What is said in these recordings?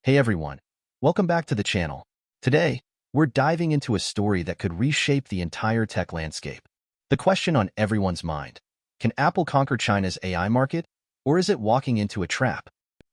Hey everyone, welcome back to the channel. Today, we're diving into a story that could reshape the entire tech landscape. The question on everyone's mind, can Apple conquer China's AI market, or is it walking into a trap?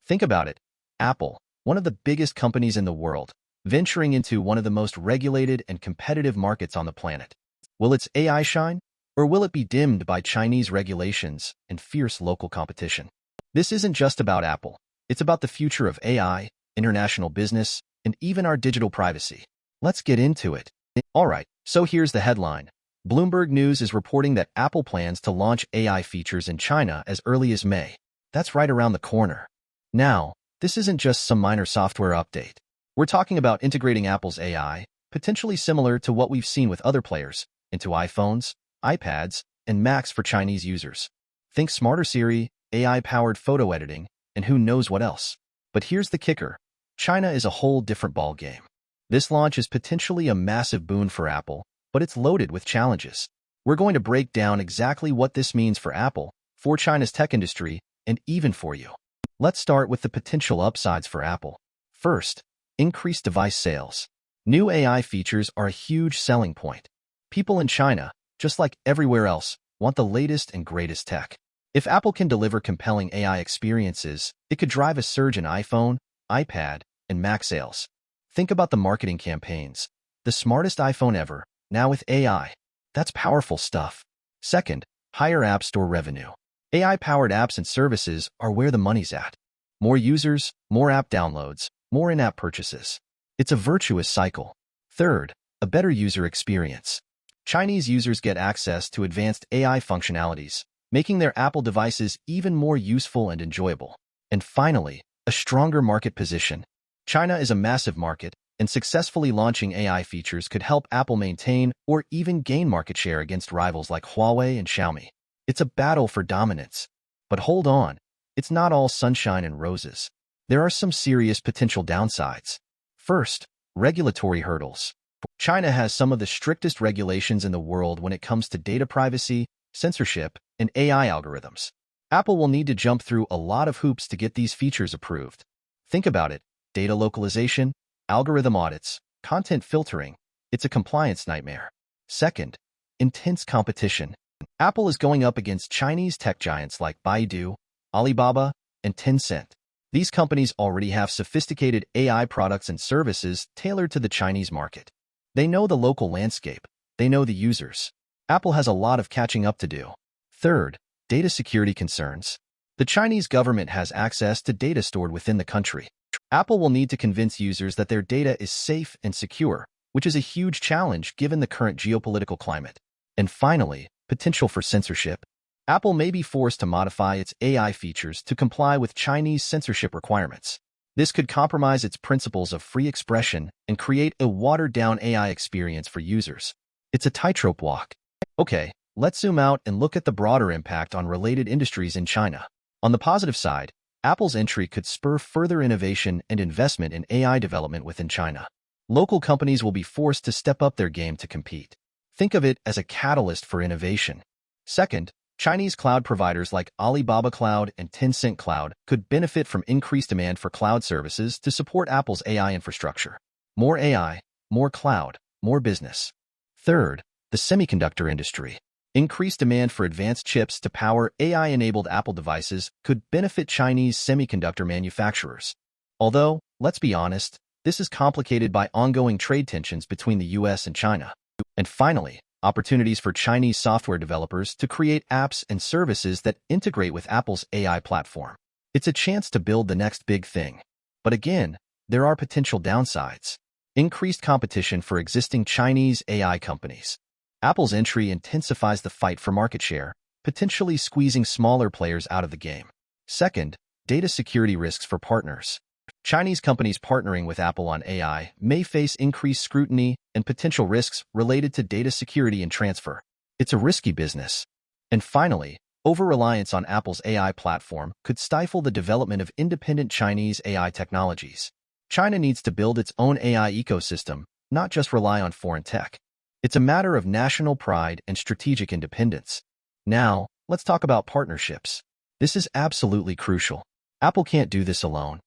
Think about it. Apple, one of the biggest companies in the world, venturing into one of the most regulated and competitive markets on the planet. Will its AI shine, or will it be dimmed by Chinese regulations and fierce local competition? This isn't just about Apple. It's about the future of AI, international business, and even our digital privacy. Let's get into it. Alright, so here's the headline. Bloomberg News is reporting that Apple plans to launch AI features in China as early as May. That's right around the corner. Now, this isn't just some minor software update. We're talking about integrating Apple's AI, potentially similar to what we've seen with other players, into iPhones, iPads, and Macs for Chinese users. Think smarter Siri, AI-powered photo editing, and who knows what else. But here's the kicker. China is a whole different ballgame. This launch is potentially a massive boon for Apple, but it's loaded with challenges. We're going to break down exactly what this means for Apple, for China's tech industry, and even for you. Let's start with the potential upsides for Apple. First, increased device sales. New AI features are a huge selling point. People in China, just like everywhere else, want the latest and greatest tech. If Apple can deliver compelling AI experiences, it could drive a surge in iPhone, iPad, and Mac sales. Think about the marketing campaigns. The smartest iPhone ever, now with AI. That's powerful stuff. Second, higher App Store revenue. AI-powered apps and services are where the money's at. More users, more app downloads, more in-app purchases. It's a virtuous cycle. Third, a better user experience. Chinese users get access to advanced AI functionalities, making their Apple devices even more useful and enjoyable. And finally, a stronger market position. China is a massive market, and successfully launching AI features could help Apple maintain or even gain market share against rivals like Huawei and Xiaomi. It's a battle for dominance. But hold on, it's not all sunshine and roses. There are some serious potential downsides. First, regulatory hurdles. China has some of the strictest regulations in the world when it comes to data privacy, censorship, and AI algorithms. Apple will need to jump through a lot of hoops to get these features approved. Think about it. Data localization, algorithm audits, content filtering. It's a compliance nightmare. Second, intense competition. Apple is going up against Chinese tech giants like Baidu, Alibaba, and Tencent. These companies already have sophisticated AI products and services tailored to the Chinese market. They know the local landscape. They know the users. Apple has a lot of catching up to do. Third, data security concerns. The Chinese government has access to data stored within the country. Apple will need to convince users that their data is safe and secure, which is a huge challenge given the current geopolitical climate. And finally, potential for censorship. Apple may be forced to modify its AI features to comply with Chinese censorship requirements. This could compromise its principles of free expression and create a watered-down AI experience for users. It's a tightrope walk. Okay, let's zoom out and look at the broader impact on related industries in China. On the positive side, Apple's entry could spur further innovation and investment in AI development within China. Local companies will be forced to step up their game to compete. Think of it as a catalyst for innovation. Second, Chinese cloud providers like Alibaba Cloud and Tencent Cloud could benefit from increased demand for cloud services to support Apple's AI infrastructure. More AI, more cloud, more business. Third, the semiconductor industry. Increased demand for advanced chips to power AI-enabled Apple devices could benefit Chinese semiconductor manufacturers. Although, let's be honest, this is complicated by ongoing trade tensions between the US and China. And finally, opportunities for Chinese software developers to create apps and services that integrate with Apple's AI platform. It's a chance to build the next big thing. But again, there are potential downsides. Increased competition for existing Chinese AI companies. Apple's entry intensifies the fight for market share, potentially squeezing smaller players out of the game. Second, data security risks for partners. Chinese companies partnering with Apple on AI may face increased scrutiny and potential risks related to data security and transfer. It's a risky business. And finally, over-reliance on Apple's AI platform could stifle the development of independent Chinese AI technologies. China needs to build its own AI ecosystem, not just rely on foreign tech. It's a matter of national pride and strategic independence. Now, let's talk about partnerships. This is absolutely crucial. Apple can't do this alone.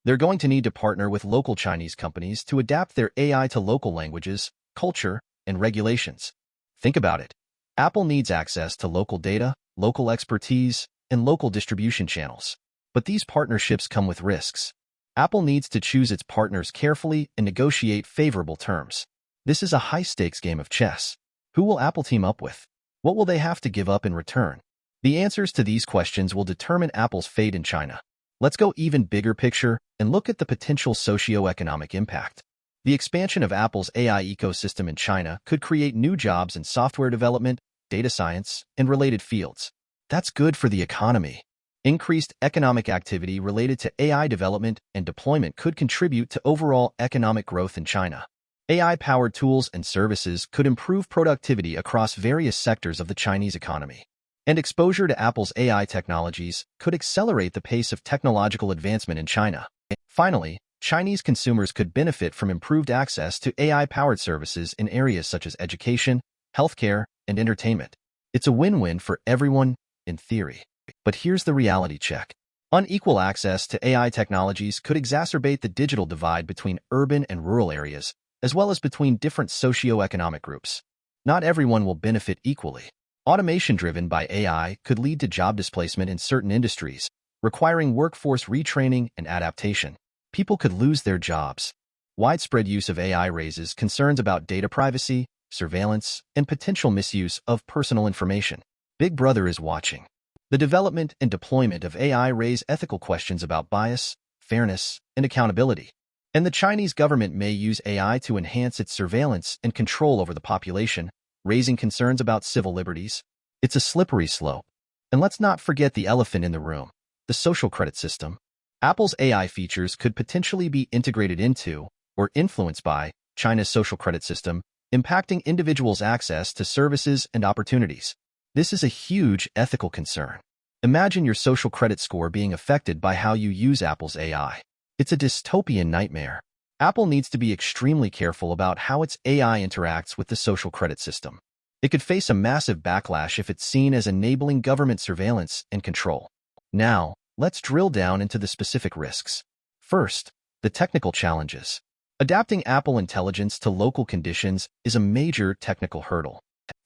They're going to need to partner with local Chinese companies to adapt their AI to local languages, culture, and regulations. Think about it. Apple needs access to local data, local expertise, and local distribution channels. But these partnerships come with risks. Apple needs to choose its partners carefully and negotiate favorable terms. This is a high-stakes game of chess. Who will Apple team up with? What will they have to give up in return? The answers to these questions will determine Apple's fate in China. Let's go even bigger picture and look at the potential socio-economic impact. The expansion of Apple's AI ecosystem in China could create new jobs in software development, data science, and related fields. That's good for the economy. Increased economic activity related to AI development and deployment could contribute to overall economic growth in China. AI-powered tools and services could improve productivity across various sectors of the Chinese economy. And exposure to Apple's AI technologies could accelerate the pace of technological advancement in China. Finally, Chinese consumers could benefit from improved access to AI-powered services in areas such as education, healthcare, and entertainment. It's a win-win for everyone, in theory. But here's the reality check. Unequal access to AI technologies could exacerbate the digital divide between urban and rural areas, as well as between different socio-economic groups. Not everyone will benefit equally. Automation driven by AI could lead to job displacement in certain industries, requiring workforce retraining and adaptation. People could lose their jobs. Widespread use of AI raises concerns about data privacy, surveillance, and potential misuse of personal information. Big Brother is watching. The development and deployment of AI raise ethical questions about bias, fairness, and accountability. And the Chinese government may use AI to enhance its surveillance and control over the population, raising concerns about civil liberties. It's a slippery slope. And let's not forget the elephant in the room, the social credit system. Apple's AI features could potentially be integrated into, or influenced by, China's social credit system, impacting individuals' access to services and opportunities. This is a huge ethical concern. Imagine your social credit score being affected by how you use Apple's AI. It's a dystopian nightmare. Apple needs to be extremely careful about how its AI interacts with the social credit system. It could face a massive backlash if it's seen as enabling government surveillance and control. Now, let's drill down into the specific risks. First, the technical challenges. Adapting Apple Intelligence to local conditions is a major technical hurdle.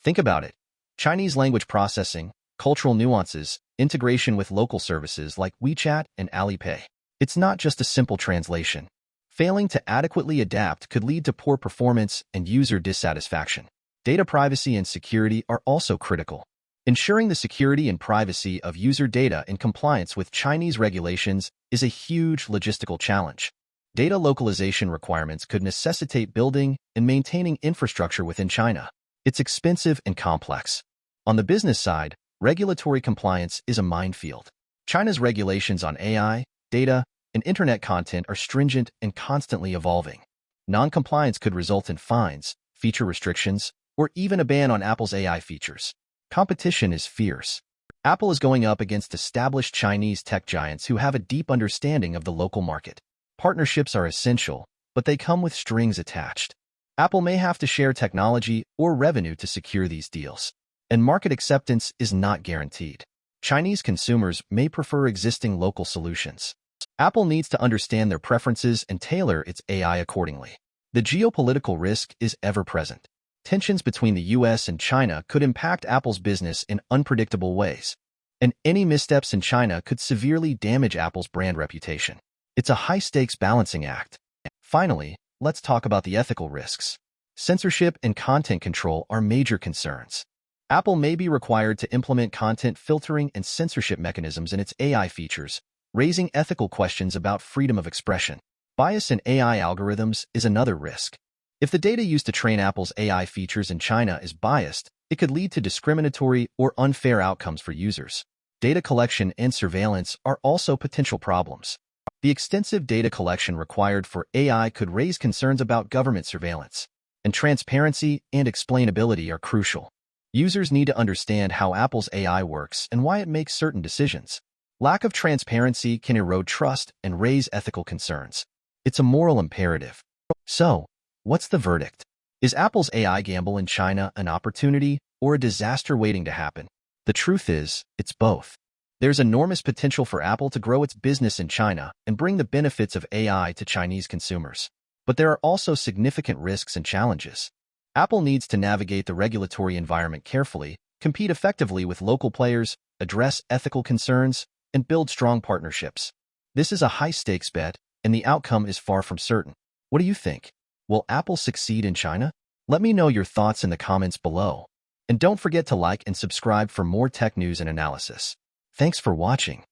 Think about it. Chinese language processing, cultural nuances, integration with local services like WeChat and Alipay. It's not just a simple translation. Failing to adequately adapt could lead to poor performance and user dissatisfaction. Data privacy and security are also critical. Ensuring the security and privacy of user data in compliance with Chinese regulations is a huge logistical challenge. Data localization requirements could necessitate building and maintaining infrastructure within China. It's expensive and complex. On the business side, regulatory compliance is a minefield. China's regulations on AI, data, and internet content are stringent and constantly evolving. Non-compliance could result in fines, feature restrictions, or even a ban on Apple's AI features. Competition is fierce. Apple is going up against established Chinese tech giants who have a deep understanding of the local market. Partnerships are essential, but they come with strings attached. Apple may have to share technology or revenue to secure these deals. And market acceptance is not guaranteed. Chinese consumers may prefer existing local solutions. Apple needs to understand their preferences and tailor its AI accordingly. The geopolitical risk is ever present. Tensions between the US and China could impact Apple's business in unpredictable ways. And any missteps in China could severely damage Apple's brand reputation. It's a high-stakes balancing act. Finally, let's talk about the ethical risks. Censorship and content control are major concerns. Apple may be required to implement content filtering and censorship mechanisms in its AI features, raising ethical questions about freedom of expression. Bias in AI algorithms is another risk. If the data used to train Apple's AI features in China is biased, it could lead to discriminatory or unfair outcomes for users. Data collection and surveillance are also potential problems. The extensive data collection required for AI could raise concerns about government surveillance, and transparency and explainability are crucial. Users need to understand how Apple's AI works and why it makes certain decisions. Lack of transparency can erode trust and raise ethical concerns. It's a moral imperative. So, what's the verdict? Is Apple's AI gamble in China an opportunity or a disaster waiting to happen? The truth is, it's both. There's enormous potential for Apple to grow its business in China and bring the benefits of AI to Chinese consumers. But there are also significant risks and challenges. Apple needs to navigate the regulatory environment carefully, compete effectively with local players, address ethical concerns, and build strong partnerships. This is a high-stakes bet, and the outcome is far from certain. What do you think? Will Apple succeed in China? Let me know your thoughts in the comments below. And don't forget to like and subscribe for more tech news and analysis. Thanks for watching.